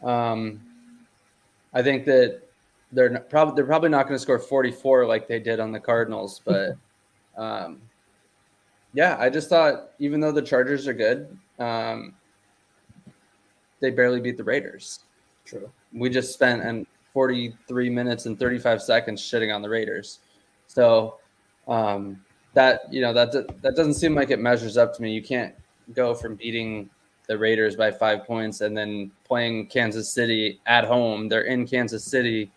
I think that they're probably not going to score 44 like they did on the Cardinals, but I just thought, even though the Chargers are good, they barely beat the Raiders. True. We just spent 43 minutes and 35 seconds shitting on the Raiders. So that doesn't seem like it measures up to me. You can't go from beating the Raiders by 5 points and then playing Kansas City at home. They're in Kansas City,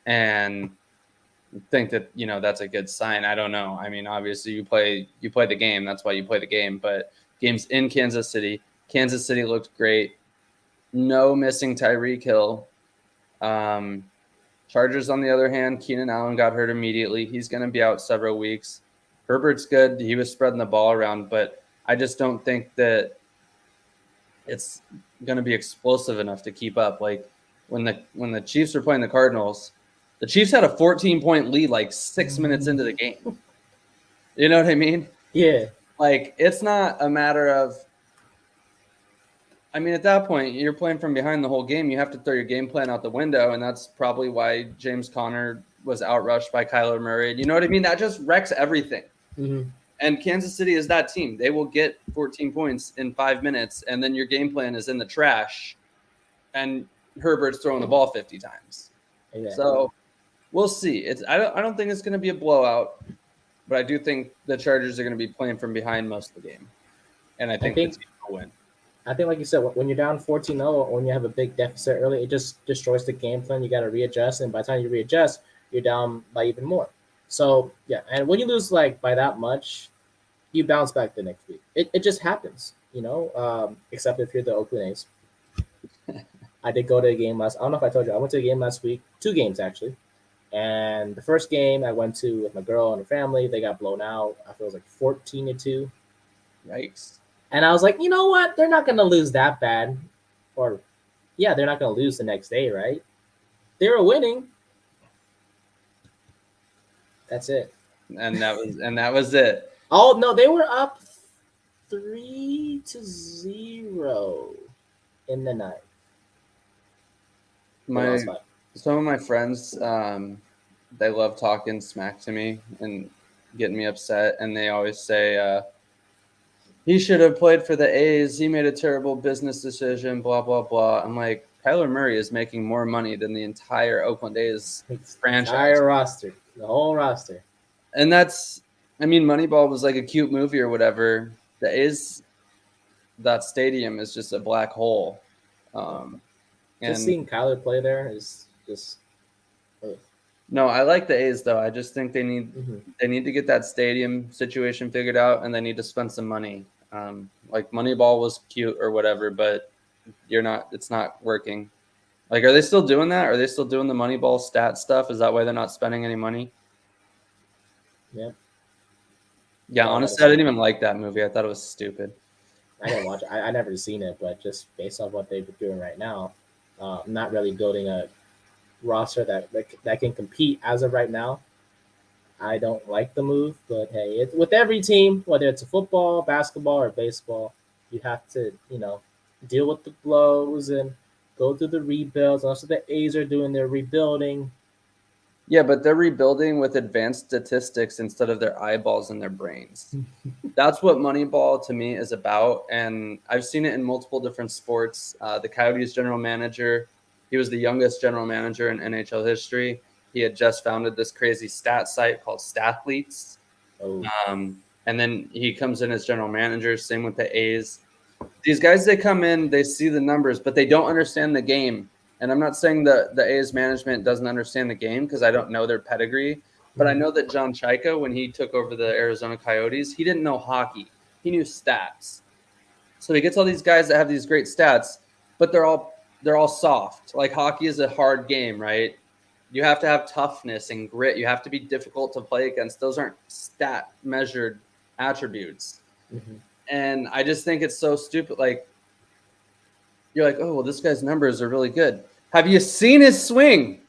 and think that that's a good sign. I don't know. I mean, obviously you play the game. That's why you play the game. But games in Kansas City. Kansas City looked great. No missing Tyreek Hill. Chargers, on the other hand, Keenan Allen got hurt immediately. He's going to be out several weeks. Herbert's good. He was spreading the ball around, but I just don't think that it's going to be explosive enough to keep up. Like when the Chiefs were playing the Cardinals, the Chiefs had a 14-point lead like 6 minutes into the game. You know what I mean? Yeah. Like, it's not a matter of, at that point, you're playing from behind the whole game. You have to throw your game plan out the window, and that's probably why James Conner was outrushed by Kyler Murray. You know what I mean? That just wrecks everything. Mm-hmm. And Kansas City is that team. They will get 14 points in 5 minutes, and then your game plan is in the trash, and Herbert's throwing the ball 50 times. Yeah. So we'll see. I don't think it's going to be a blowout, but I do think the Chargers are going to be playing from behind most of the game, and I think the team will win. I think, like you said, when you're down 14-0, or when you have a big deficit early, it just destroys the game plan. You got to readjust, and by the time you readjust, you're down by even more. So yeah, and when you lose like by that much, you bounce back the next week. It just happens, except if you're the Oakland A's. I did go to a game last. I don't know if I told you. I went to a game last week. Two games actually. And the first game I went to with my girl and her family, they got blown out. I feel it was like 14-2. Yikes. And I was like, you know what? They're not gonna lose that bad. Or yeah, they're not gonna lose the next day, right? They were winning. That's it. And that was it. Oh no, they were up 3-0 in the night. Some of my friends, they love talking smack to me and getting me upset, and they always say, he should have played for the A's. He made a terrible business decision, blah, blah, blah. I'm like, Kyler Murray is making more money than the entire Oakland A's franchise. Entire roster. The whole roster. And Moneyball was like a cute movie or whatever. The A's, that stadium is just a black hole. Just seeing Kyler play there is just. No, I like the A's though. I just think they need to get that stadium situation figured out, and they need to spend some money. Like Moneyball was cute or whatever, but it's not working. Like, are they still doing that? Are they still doing the Moneyball stat stuff? Is that why they're not spending any money? Yeah. Yeah, honestly, I didn't even like that movie. I thought it was stupid. I didn't watch it. I never seen it, but just based off what they've been doing right now, not really building a roster that can compete as of right now. I don't like the move, but hey, with every team, whether it's a football, basketball, or baseball, you have to deal with the blows and go through the rebuilds. Also, the A's are doing their rebuilding. Yeah, but they're rebuilding with advanced statistics instead of their eyeballs in their brains. That's what Moneyball to me is about, and I've seen it in multiple different sports. The Coyotes general manager, he was the youngest general manager in NHL history. He had just founded this crazy stat site called Stathletes. Oh. And then he comes in as general manager, same with the A's. These guys, they come in, they see the numbers, but they don't understand the game. And I'm not saying that the A's management doesn't understand the game because I don't know their pedigree, but I know that John Chaika, when he took over the Arizona Coyotes, he didn't know hockey. He knew stats. So he gets all these guys that have these great stats, but they're all soft. Like, hockey is a hard game, right? You have to have toughness and grit. You have to be difficult to play against. Those aren't stat measured attributes. Mm-hmm. And I just think it's so stupid. Like, you're like, oh, well, this guy's numbers are really good. Have you seen his swing?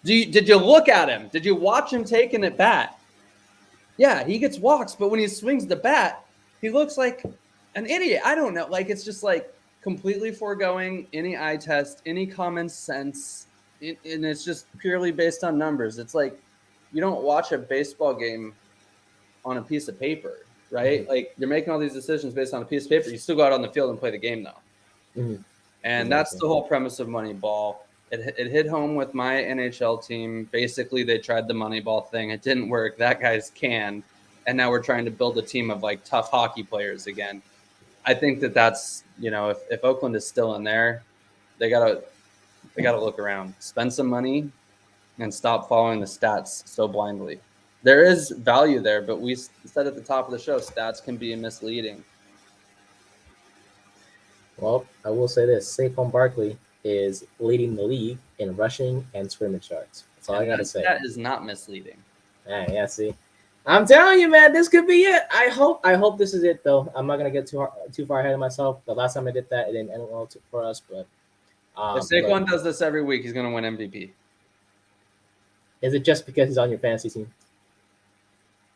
Did you look at him? Did you watch him taking at bat? Yeah, he gets walks, but when he swings the bat, he looks like an idiot. I don't know. Like, it's just like completely foregoing any eye test, any common sense. And it's just purely based on numbers. It's like you don't watch a baseball game on a piece of paper, right? Mm-hmm. Like, you're making all these decisions based on a piece of paper. You still go out on the field and play the game, though. Mm-hmm. And that's the whole premise of Moneyball. It hit home with my NHL team. Basically, they tried the Moneyball thing. It didn't work. That guy's canned. And now we're trying to build a team of like tough hockey players again. I think that's, if Oakland is still in there, they gotta look around, spend some money, and stop following the stats so blindly. There is value there, but we said at the top of the show, stats can be misleading. Well, I will say this: Saquon Barkley is leading the league in rushing and scrimmage yards. That's all I gotta say. That is not misleading. Yeah, see, I'm telling you, man, this could be it. I hope this is it, though. I'm not gonna get too far ahead of myself. The last time I did that, it didn't end well for us. But if Saquon does this every week, he's gonna win MVP. Is it just because he's on your fantasy team?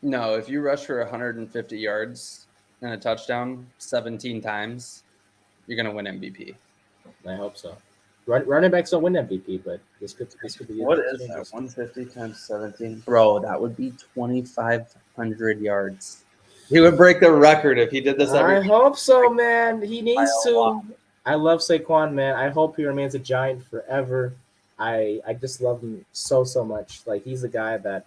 No, if you rush for 150 yards and a touchdown 17 times, you're gonna win MVP. I hope so. Running backs don't win MVP, but this could be. What is that? 150 times 17, bro? That would be 2,500 yards. He would break the record if he did this every week. I hope so, man. He needs to. I love Saquon, man. I hope he remains a Giant forever. I just love him so much. Like, he's the guy that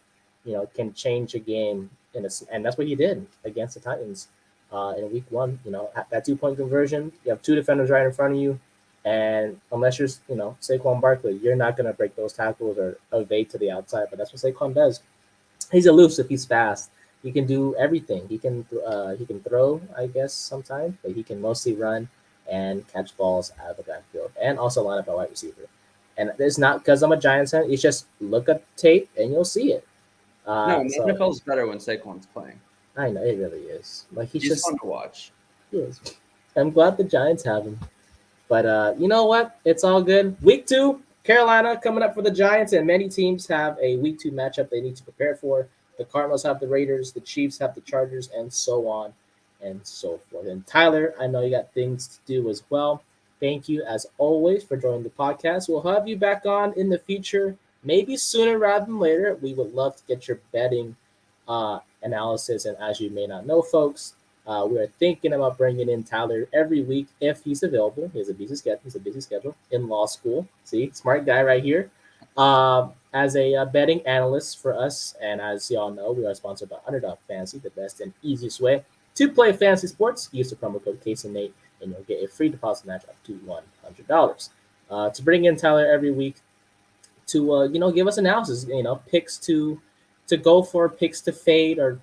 can change a game and that's what he did against the Titans. in week one. That 2 point conversion, you have two defenders right in front of you. And unless you're, Saquon Barkley, you're not going to break those tackles or evade to the outside. But that's what Saquon does. He's elusive. He's fast. He can do everything. He can throw, I guess, sometimes, but he can mostly run and catch balls out of the backfield, and also line up a wide receiver. And it's not because I'm a Giants fan. It's just look at tape and you'll see it. No, and the So NFL is better when Saquon's playing. I know it really is. Like he's He's just fun to watch. he is. I'm glad the Giants have him. But you know what? It's all good. Week 2, Carolina coming up for the Giants, and many teams have a week 2 matchup they need to prepare for. The Cardinals have the Raiders, the Chiefs have the Chargers, and so on and so forth. And Tyler, I know you got things to do as well. Thank you, as always, for joining the podcast. We'll have you back on in the future, maybe sooner rather than later. We would love to get your betting analysis. And as you may not know, folks, we are thinking about bringing in Tyler every week if he's available. He has a busy schedule. He's a busy schedule in law school. See, smart guy right here. As a betting analyst for us, and as y'all know, we are sponsored by Underdog Fantasy, the best and easiest way to play fantasy sports. Use the promo code CaseandNate, and you'll get a free deposit match up to $100. To bring in Tyler every week to give us analysis, picks to go for, picks to fade, or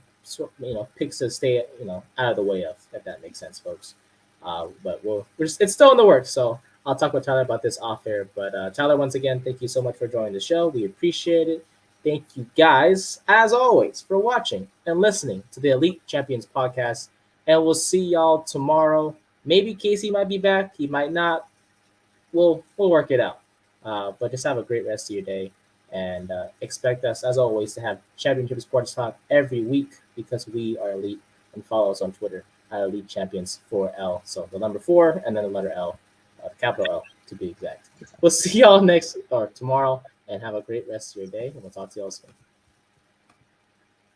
picks to stay out of the way of, if that makes sense, folks. But it's still in the works, so I'll talk with Tyler about this off air. But Tyler, once again, thank you so much for joining the show. We appreciate it. Thank you guys, as always, for watching and listening to the Elite Champions podcast. And we'll see y'all tomorrow. Maybe Casey might be back. He might not. We'll work it out. But just have a great rest of your day. And expect us, as always, to have Championship Sports Talk every week because we are elite. And follow us on Twitter at Elite Champions 4L. So the number 4 and then the letter L, capital L to be exact. We'll see y'all tomorrow, and have a great rest of your day. And we'll talk to y'all soon.